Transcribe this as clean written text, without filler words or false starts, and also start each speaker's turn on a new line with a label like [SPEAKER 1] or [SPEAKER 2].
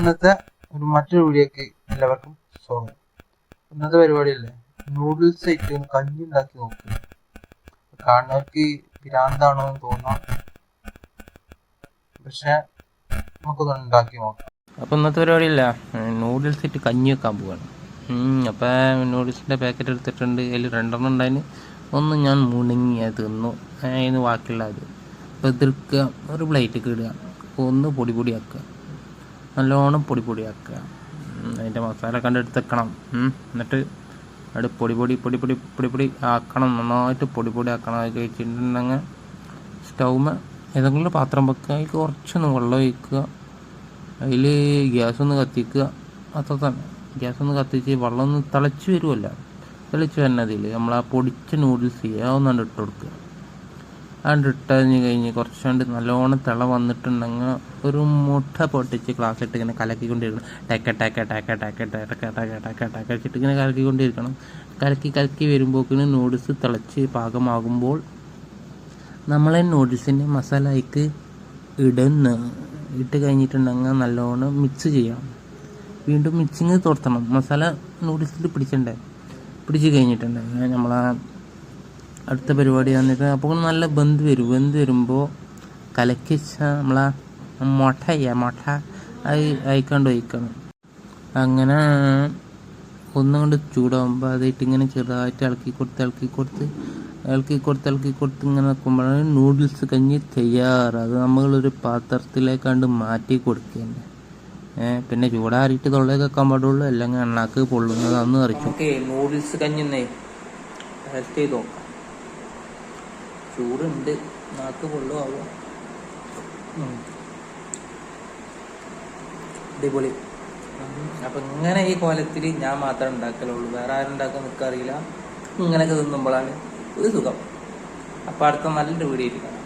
[SPEAKER 1] ഇന്നത്തെ മറ്റൊരു വീഡിയോക്ക് എല്ലാവർക്കും സ്വാഗതം. ഇന്നത്തെ പരിപാടിയല്ലേ, നൂഡിൽസ് ആയിട്ട് കഞ്ഞി ഉണ്ടാക്കി നോക്കുക. കാണുന്നവർക്ക് ഭ്രാന്താണോ എന്ന് തോന്നാം, പക്ഷെ നമുക്കൊന്ന് ഉണ്ടാക്കി നോക്കാം.
[SPEAKER 2] അപ്പോൾ ഇന്നത്തെ പരിപാടിയില്ല, നൂഡിൽസ് ഇട്ട് കഞ്ഞി വെക്കാൻ പോവാണ്. അപ്പോൾ നൂഡിൽസിൻ്റെ പാക്കറ്റ് എടുത്തിട്ടുണ്ട്. അതിൽ 2 ഉണ്ടായിന്. ഒന്ന് ഞാൻ മുണങ്ങി തിന്നു, അതിന് ബാക്കിയുള്ളത് അപ്പോൾ എതിർക്കുക, ഒരു പ്ലേറ്റിലേക്ക് ഇടുക, ഒന്ന് പൊടി ആക്കുക, നല്ലോണം പൊടിയാക്കുക. അതിൻ്റെ മസാല കണ്ടെടുത്ത് വെക്കണം. എന്നിട്ട് അത് പൊടി ആക്കണം, നന്നായിട്ട് പൊടി ആക്കണം. അത് കഴിച്ചിട്ടുണ്ടെങ്കിൽ സ്റ്റൗമ ഏതെങ്കിലും പാത്രം വെക്കുക, അതിൽ കുറച്ചൊന്ന് വെള്ളം ഒഴിക്കുക, അതിൽ ഗ്യാസൊന്ന് കത്തിക്കുക. അത്ര തന്നെ. ഗ്യാസൊന്ന് കത്തിച്ച് വെള്ളം ഒന്ന് തിളച്ച് വരുമല്ല, തിളച്ച് വരുന്നതിൽ നമ്മൾ ആ പൊടിച്ച നൂഡിൽസ് ചെയ്യുക, അതൊന്നാണ്ട് ഇട്ട് കൊടുക്കുക. അത് ഇട്ടതിന് കഴിഞ്ഞ് കുറച്ചുകൊണ്ട് നല്ലോണം തിള വന്നിട്ടുണ്ടെങ്കിൽ ഒരു മുട്ട പൊട്ടിച്ച് ഗ്ലാസ്സിട്ട് ഇങ്ങനെ കലക്കിക്കൊണ്ടിരിക്കണം. ടക്ക വെച്ചിട്ട് ഇങ്ങനെ കലക്കിക്കൊണ്ടിരിക്കണം. കലക്കി വരുമ്പോഴേക്കിന് നൂഡിൽസ് തിളച്ച് പാകമാകുമ്പോൾ നമ്മളെ നൂഡിൽസിൻ്റെ മസാല അതിലേക്ക് ഇട്ട് കഴിഞ്ഞിട്ടുണ്ടെങ്കിൽ നല്ലോണം മിക്സ് ചെയ്യാം. വീണ്ടും മിക്സിങ് തുറത്തണം. മസാല നൂഡിൽസിൽ പിടിച്ച് കഴിഞ്ഞിട്ടുണ്ടെങ്കിൽ നമ്മളെ അടുത്ത പരിപാടി വന്നിട്ട് അപ്പോൾ നല്ല വെന്ത് വരുമ്പോൾ കലക്കി വെച്ചാൽ നമ്മളെ മുട്ട അത് അയക്കാണ്ട് ഒഴിക്കണം. അങ്ങനെ ഒന്നുകൊണ്ട് ചൂടാകുമ്പോൾ അതായിട്ട് ഇങ്ങനെ ചെറുതായിട്ട് ഇളക്കി കൊടുത്ത് ഇങ്ങനെ വെക്കുമ്പോഴാണ് നൂഡിൽസ് കഞ്ഞി തയ്യാറ്. അത് നമ്മളൊരു പാത്രത്തിലേക്കാണ്ട് മാറ്റി കൊടുക്കുകയാണ്. പിന്നെ ചൂടാറിയിട്ട് തൊള്ളേക്ക് വെക്കാൻ പാടുള്ളൂ, അല്ലെങ്കിൽ എണ്ണാക്ക് പൊള്ളുന്നതാന്ന് അറിയിച്ചു. ഓക്കെ, നൂഡിൽസ് കഞ്ഞി ടേസ്റ്റ് ചെയ്ത് നോക്കാം. ചൂടുണ്ട്, നാക്ക് പൊള്ളുവാകുക. അടിപൊളി. അപ്പം ഇങ്ങനെ ഈ കോലത്തിൽ ഞാൻ മാത്രമേ ഉണ്ടാക്കലുള്ളൂ, വേറെ ആരും ഉണ്ടാക്കാൻ നിൽക്കാറിയില്ല. ഇങ്ങനെയൊക്കെ തിന്നുമ്പോഴാണ് ഒരു സുഖം. അപ്പം അടുത്ത നല്ലൊരു വീഡിയോ ഇരിക്കണം.